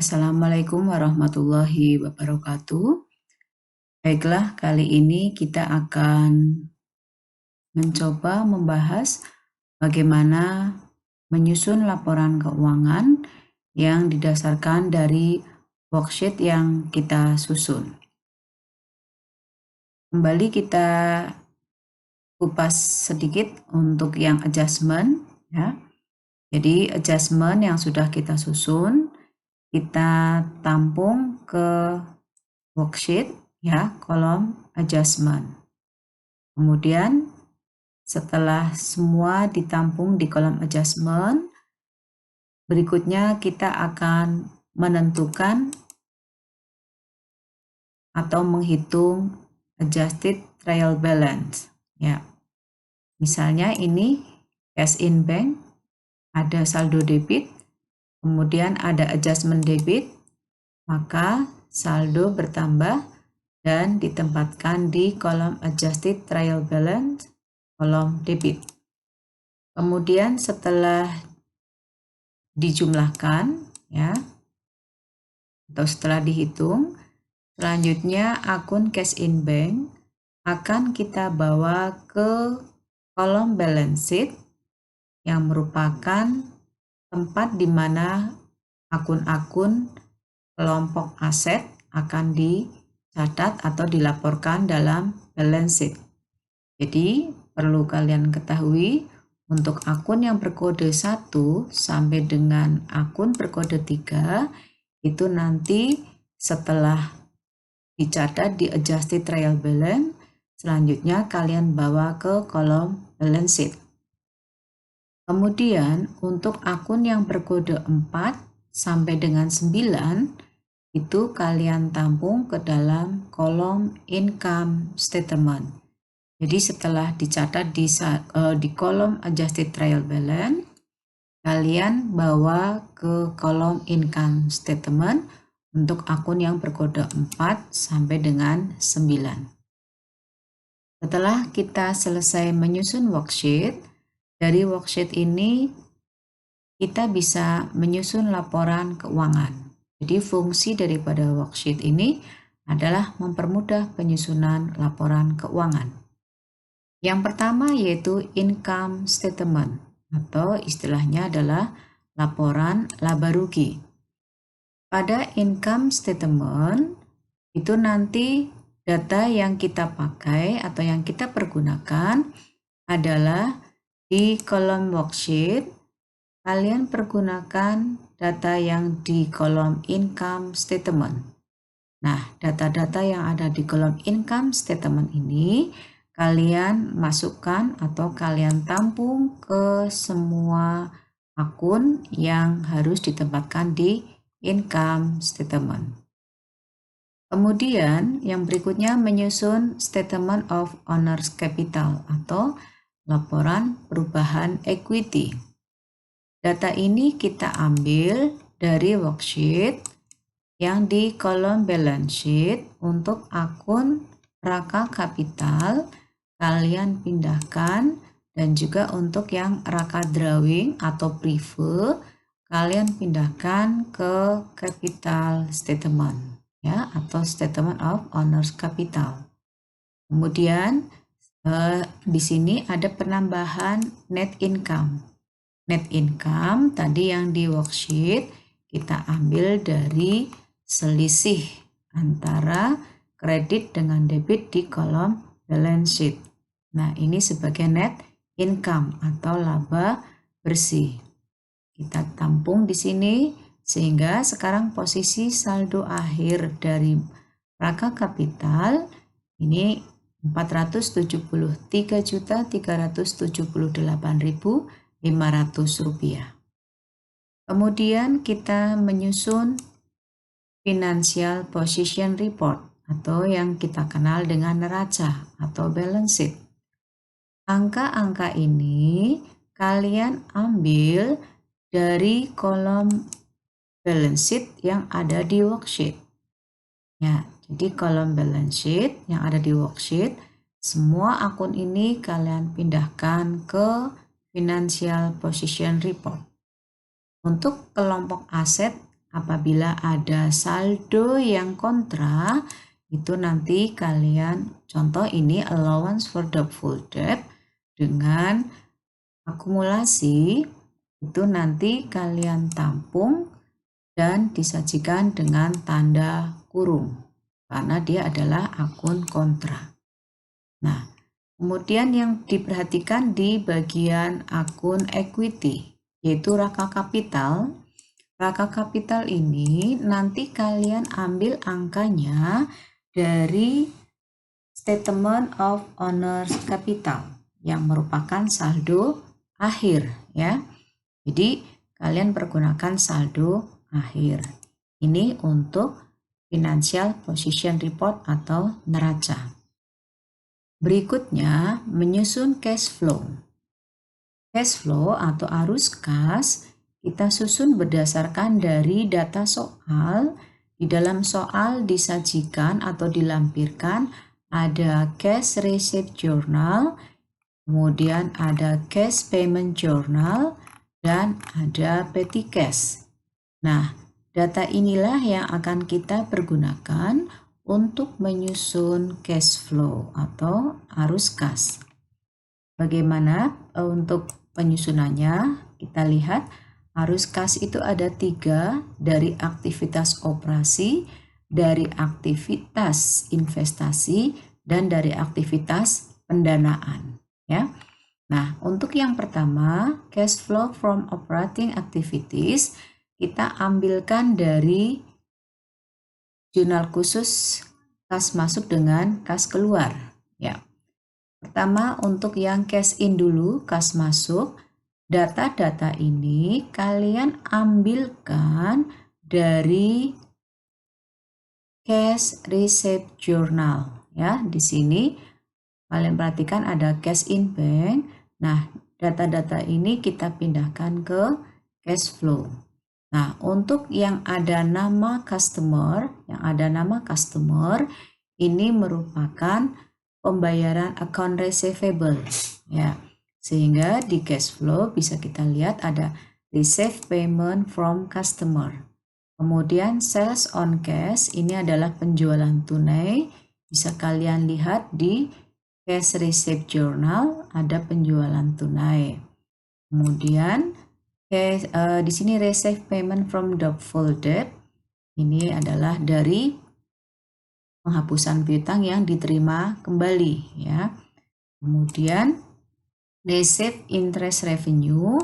Assalamualaikum warahmatullahi wabarakatuh. Baiklah, kali ini kita akan mencoba membahas bagaimana menyusun laporan keuangan yang didasarkan dari worksheet yang kita susun. Kembali kita kupas sedikit untuk yang adjustment, ya. Jadi adjustment yang sudah kita susun, kita tampung ke worksheet, ya, kolom adjustment. Kemudian setelah semua ditampung di kolom adjustment, berikutnya kita akan menentukan atau menghitung adjusted trial balance, ya. Misalnya ini cash in bank, ada saldo debit, kemudian ada adjustment debit, maka saldo bertambah dan ditempatkan di kolom adjusted trial balance, kolom debit. Kemudian setelah dijumlahkan, ya, atau setelah dihitung, selanjutnya akun cash in bank akan kita bawa ke kolom balance sheet yang merupakan tempat di mana akun-akun kelompok aset akan dicatat atau dilaporkan dalam balance sheet. Jadi perlu kalian ketahui, untuk akun yang berkode 1 sampai dengan akun berkode 3 itu nanti setelah dicatat di adjusted trial balance, selanjutnya kalian bawa ke kolom balance sheet. Kemudian untuk akun yang berkode 4 sampai dengan 9 itu kalian tampung ke dalam kolom income statement. Jadi setelah dicatat di kolom adjusted trial balance, kalian bawa ke kolom income statement untuk akun yang berkode 4 sampai dengan 9. Setelah kita selesai menyusun worksheet, dari worksheet ini kita bisa menyusun laporan keuangan. Jadi fungsi daripada worksheet ini adalah mempermudah penyusunan laporan keuangan. Yang pertama yaitu income statement, atau istilahnya adalah laporan laba rugi. Pada income statement itu nanti data yang kita pakai atau yang kita pergunakan adalah di kolom worksheet, kalian pergunakan data yang di kolom income statement. Nah, data-data yang ada di kolom income statement ini kalian masukkan atau kalian tampung ke semua akun yang harus ditempatkan di income statement. Kemudian yang berikutnya menyusun statement of owner's capital atau laporan perubahan equity. Data ini kita ambil dari worksheet yang di kolom balance sheet. Untuk akun raka kapital kalian pindahkan, dan juga untuk yang raka drawing atau prefer kalian pindahkan ke capital statement, ya, atau statement of owner's capital. Kemudian di sini ada penambahan net income. Net income tadi yang di worksheet kita ambil dari selisih antara kredit dengan debit di kolom balance sheet. Nah, ini sebagai net income atau laba bersih. Kita tampung di sini sehingga sekarang posisi saldo akhir dari raka kapital ini 473.378.500 rupiah. Kemudian kita menyusun financial position report atau yang kita kenal dengan neraca atau balance sheet. Angka-angka ini kalian ambil dari kolom balance sheet yang ada di worksheet. Ya, jadi kolom balance sheet yang ada di worksheet, semua akun ini kalian pindahkan ke financial position report. Untuk kelompok aset apabila ada saldo yang kontra, itu nanti kalian, contoh ini allowance for doubtful debt dengan akumulasi, itu nanti kalian tampung dan disajikan dengan tanda kurung karena dia adalah akun kontra. Nah, kemudian yang diperhatikan di bagian akun equity, yaitu raka kapital. Raka kapital ini nanti kalian ambil angkanya dari statement of owner's capital yang merupakan saldo akhir ya. Jadi kalian pergunakan saldo akhir. Ini untuk financial position report atau neraca. Berikutnya menyusun cash flow. Cash flow atau arus kas kita susun berdasarkan dari data soal. Di dalam soal disajikan atau dilampirkan ada cash receipt journal, kemudian ada cash payment journal, dan ada petty cash. Nah, data inilah yang akan kita pergunakan untuk menyusun cash flow atau arus kas. Bagaimana untuk penyusunannya? Kita lihat arus kas itu ada 3, dari aktivitas operasi, dari aktivitas investasi, dan dari aktivitas pendanaan. Ya. Nah, untuk yang pertama, cash flow from operating activities, kita ambilkan dari jurnal khusus kas masuk dengan kas keluar. Ya. Pertama, untuk yang cash in dulu, kas masuk. Data-data ini kalian ambilkan dari cash receipt journal ya. Di sini kalian perhatikan ada cash in bank. Nah, data-data ini kita pindahkan ke cash flow. Nah, untuk yang ada nama customer, ini merupakan pembayaran account receivable ya. Sehingga di cash flow bisa kita lihat ada receive payment from customer. Kemudian sales on cash, ini adalah penjualan tunai. Bisa kalian lihat di cash receipt journal ada penjualan tunai. Kemudian di sini receive payment from doubtful debt. Ini adalah dari penghapusan piutang yang diterima kembali ya. Kemudian receive interest revenue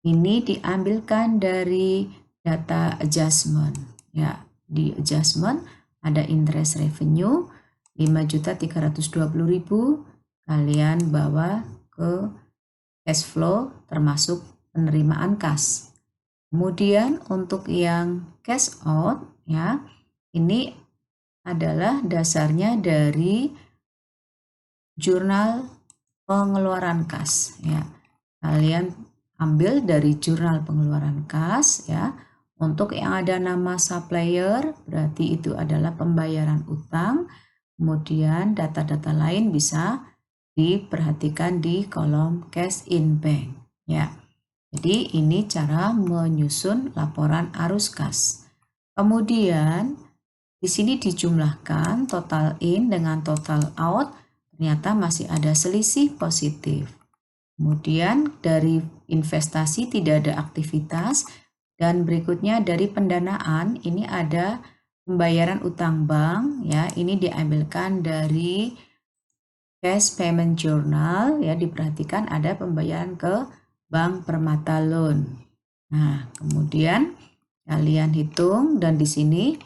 ini diambilkan dari data adjustment ya. Di adjustment ada interest revenue 5.320.000, kalian bawa ke cash flow termasuk penerimaan kas. Kemudian untuk yang cash out ya, ini adalah dasarnya dari jurnal pengeluaran kas ya. Kalian ambil dari jurnal pengeluaran kas ya. Untuk yang ada nama supplier berarti itu adalah pembayaran utang. Kemudian data-data lain bisa diperhatikan di kolom cash in bank ya. Jadi ini cara menyusun laporan arus kas. Kemudian di sini dijumlahkan total in dengan total out. Ternyata masih ada selisih positif. Kemudian dari investasi tidak ada aktivitas. Dan berikutnya dari pendanaan ini ada pembayaran utang bank ya. Ini diambilkan dari cash payment journal ya. Diperhatikan ada pembayaran ke Bank Permata Loan. Nah, kemudian kalian hitung dan di sini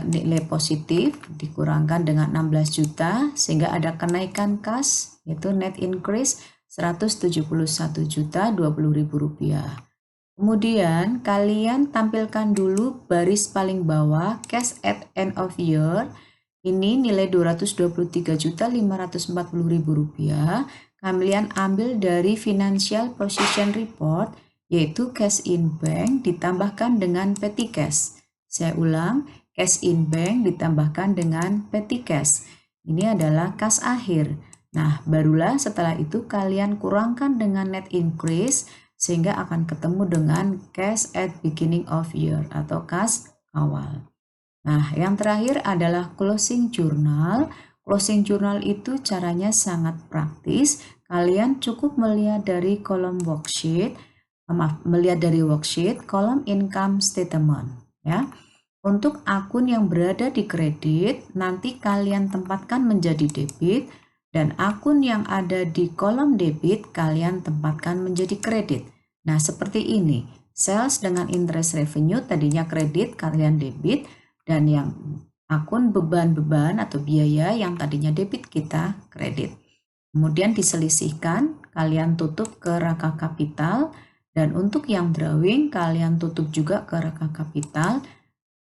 nilai positif dikurangkan dengan 16 juta sehingga ada kenaikan kas yaitu net increase 171.020.000 rupiah. Kemudian kalian tampilkan dulu baris paling bawah cash at end of year. Ini nilai 223.540.000 rupiah. Kalian ambil dari financial position report yaitu cash in bank ditambahkan dengan petty cash. Saya ulang, cash in bank ditambahkan dengan petty cash. Ini adalah kas akhir. Nah, barulah setelah itu kalian kurangkan dengan net increase sehingga akan ketemu dengan cash at beginning of year atau kas awal. Nah, yang terakhir adalah closing journal. Closing journal itu caranya sangat praktis. Kalian cukup melihat dari kolom worksheet, kolom income statement ya. Untuk akun yang berada di kredit, nanti kalian tempatkan menjadi debit, dan akun yang ada di kolom debit kalian tempatkan menjadi kredit. Nah, seperti ini. Sales dengan interest revenue tadinya kredit, kalian debit, dan yang akun beban-beban atau biaya yang tadinya debit kita kredit. Kemudian diselisihkan, kalian tutup ke raka kapital, dan untuk yang drawing kalian tutup juga ke raka kapital.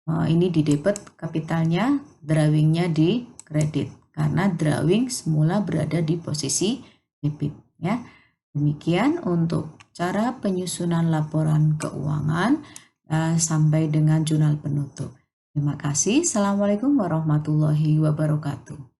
Ini di debit kapitalnya, drawingnya di kredit karena drawing semula berada di posisi debit ya. Demikian untuk cara penyusunan laporan keuangan sampai dengan jurnal penutup. Terima kasih. Assalamualaikum warahmatullahi wabarakatuh.